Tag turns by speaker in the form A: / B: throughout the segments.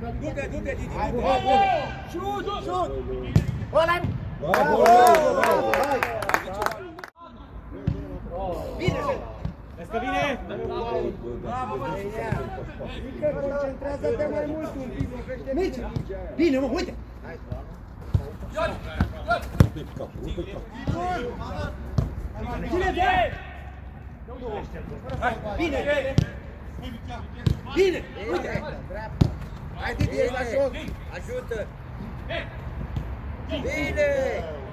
A: Du-te, du-te, Didi,
B: Hai,
A: du-te!
B: Șut, șut! Ăla! Bine!
C: Vezi că vine?
A: Bravo, bă!
B: Mică, concentrează-te mai mult un pic, Mici! Bine, mă, uite! Cine vine? Bine! Bine! Uite! Hai, Didi, ești la joc! Ajută! Bine!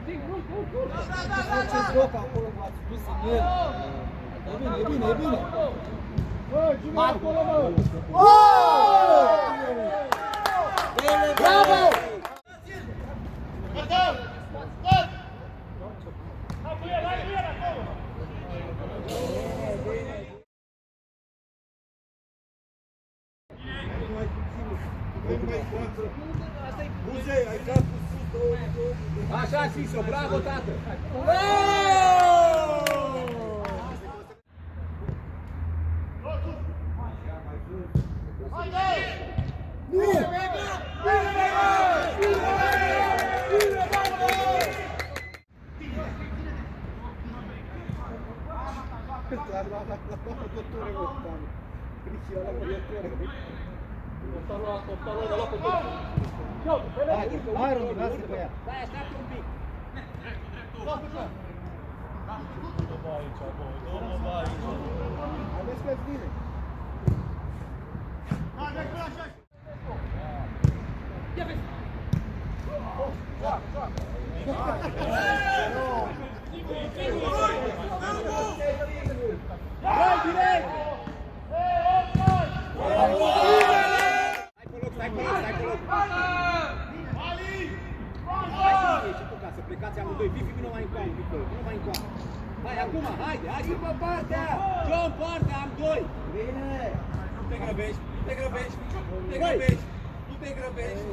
B: Ce joc acolo v-ați pus în el! E bine, e bine, e bine! Bă, cine e acolo, mă? Bravo!
A: Așa, Siso, bravo, tată!
B: Hai, Romi, lasă pe ea.
A: Stai, așteaptă un pic!
B: Aveți că-ți vine.
A: Hai, direct! Stai pe loc, stai pe loc! Hai, ieși tu ca să plecați amândoi. Fifi, vină mai încoană, vină mai încoană. Hai, acum, haide, hai, zi pe partea! John, partea, am doi!
B: Bine!
A: Nu te grăbești, nu te grăbești, nu te grăbești, nu te grăbești!